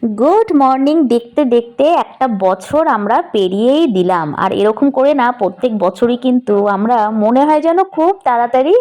Good morning. দেখতে দেখতে একটা বছর আমরা পেরিয়েই দিলাম, আর এরকম করে না প্রত্যেক বছরই কিন্তু আমরা মনে হয় যেন খুব তাড়াতাড়ি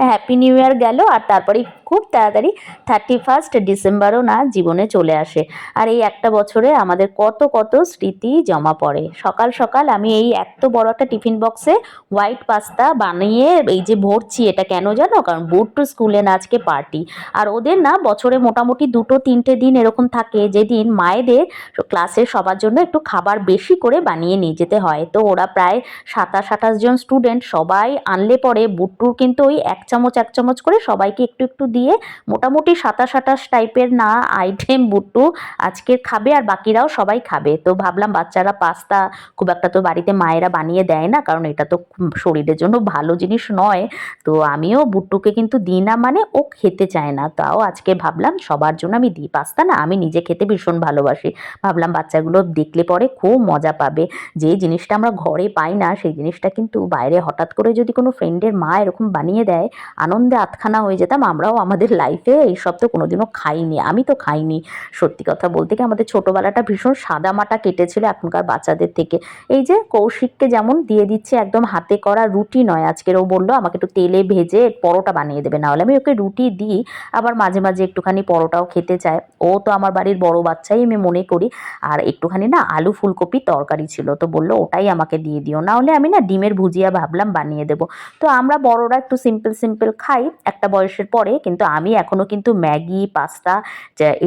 হ্যাপি নিউ ইয়ার গেল, আর তারপরে খুব তাড়াতাড়ি 31 ডিসেম্বরও না জীবনে চলে আসে। আর এই একটা বছরে আমাদের কত কত স্মৃতি জমা পড়ে। সকাল সকাল আমি এই এত বড় একটা টিফিন বক্সে হোয়াইট পাস্তা বানিয়ে এই যে ভরছি, এটা কেন জানো? কারণ বুট টু স্কুলে না আজকে পার্টি। আর ওদের না বছরে মোটামুটি 2-3টে দিন এরকম থাকে যেদিন মায়েদের ক্লাসে সবার জন্য একটু খাবার বেশি করে বানিয়ে নিয়ে যেতে হয়। তো ওরা প্রায় 27-28 জন স্টুডেন্ট, সবাই আনলে পরে বুট্টুর কিন্তু ওই 1 চামচ করে সবাইকে একটু একটু দিয়ে মোটামুটি 27-28 টাইপের না আইটেম বুট্টু আজকে খাবে, আর বাকিরাও সবাই খাবে। তো ভাবলাম বাচ্চারা পাস্তা খুব একটা তো বাড়িতে মায়েরা বানিয়ে দেয় না, কারণ এটা তো শরীরের জন্য ভালো জিনিস নয়। তো আমিও বুট্টুকে কিন্তু দিই না, মানে ও খেতে চায় না। তাও আজকে ভাবলাম সবার জন্য আমি দিই। পাস্তা না আমি নিজে খেতে ভীষণ ভালোবাসি, ভাবলাম বাচ্চাগুলো দেখলে পরে খুব মজা পাবে। যে জিনিসটা আমরা ঘরে পাই না সেই জিনিসটা কিন্তু বাইরে হঠাৎ করে যদি কোনো ফ্রেন্ডের মা এরকম বানিয়ে দেয়, আনন্দে আধখানা হয়ে যেতাম। আমরাও আমাদের লাইফে এইসব তো কোনোদিনও খাইনি, আমি তো খাইনি। সত্যি কথা বলতে কি আমাদের ছোটোবেলাটা ভীষণ সাদামাটা কেটেছিল এখনকার বাচ্চাদের থেকে। এই যে কৌশিককে যেমন দিয়ে দিচ্ছে একদম হাতে করা রুটি নয়, আজকের ও বললো আমাকে একটু তেলে ভেজে পরোটা বানিয়ে দেবে, নাহলে আমি ওকে রুটি দিই। আবার মাঝে মাঝে একটুখানি পরোটাও খেতে চায়। ও তো আমার বাড়ির বড় বাচ্চাই আমি মনে করি। আর একটুখানি না আলু ফুলকপি তরকারি ছিল, তো বললো ওটাই আমাকে দিয়ে দিও, না হলে আমি না ডিমের ভুজিয়া ভাবলাম বানিয়ে দেবো। তো আমরা বড়রা একটু সিম্পল সিম্পল খাই একটা বয়সের পরে, কিন্তু আমি এখনো কিন্তু ম্যাগি পাস্তা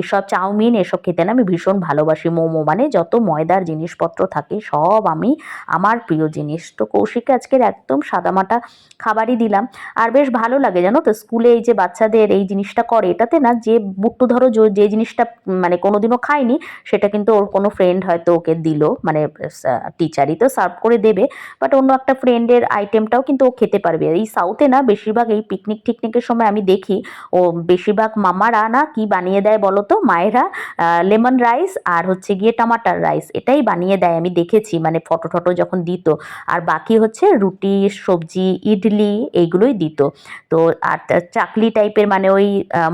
এসব চাউমিন এসব খেতে না আমি ভীষণ ভালোবাসি। মোমো মানে যত ময়দার জিনিসপত্র থাকে সব আমি আমার প্রিয় জিনিস। তো কৌশিককে আজকের একদম সাদামাটা খাবারই দিলাম। আর বেশ ভালো লাগে জানো তো, স্কুলে এই যে বাচ্চাদের এই জিনিসটা করে, এটাতে না যে বুট্টু ধরো যে জিনিসটা মানে কোনোদিনও খায়নি, সেটা কিন্তু ওর কোনো ফ্রেন্ড হয়তো ওকে দিল, মানে টিচারই তো সার্ভ করে দেবে, বাট অন্য একটা ফ্রেন্ডের আইটেমটাও কিন্তু ও খেতে পারবে। এই সাউথে না বেশিরভাগ এই পিকনিক টিকনিকের সময় আমি দেখি ও বেশিরভাগ মামারা না কি বানিয়ে দেয় বলো তো, মায়েরা লেমন রাইস আর হচ্ছে গিয়ে টমাটার রাইস এটাই বানিয়ে দেয়, আমি দেখেছি মানে ফটো টটো যখন দিত। আর বাকি হচ্ছে রুটি সবজি ইডলি এইগুলোই দিত। তো আর চাকলি টাইপের মানে ওই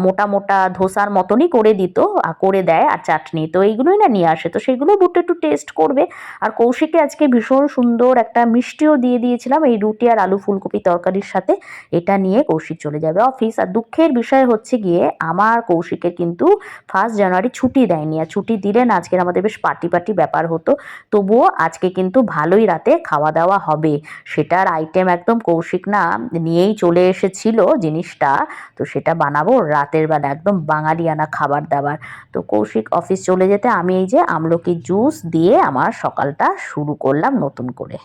মোটা মোটা ধোসার মতনই করে দিত, করে দেয়, আর চাটনি তো এইগুলোই না নিয়ে আসে। তো সেগুলো বুট্টু একটু টেস্ট করবে। আর কৌশিককে আজকে ভীষণ সুন্দর একটা মিষ্টিও দিয়ে দিয়েছিলাম এই রুটি আর আলু ফুলকপি তরকারির সাথে। এটা নিয়ে কৌশিক চলে যাবে অফিস। আর দুঃখের বিষয় হচ্ছে গিয়ে আমার কৌশিকের কিন্তু 1 জানুয়ারি ছুটি দেয়নি, আর ছুটি দিলে না আজকের আমাদের বেশ পার্টি পার্টি ব্যাপার হতো। তবুও আজকে কিন্তু ভালোই রাতে খাওয়া দাওয়া হবে। সেটার আইটেম একদম কৌশিক না নিয়েই চলে এসেছিল জিনিসটা। তো সেটা বানাবো রাতের বেলা, একদম বাঙালিয়ানা খাবার দাবার। তো কৌশিক অফিস চলে যেতে আমি এই যে আমলকি জুস দিয়ে আমার সকালটা শুরু করলাম নতুন করে।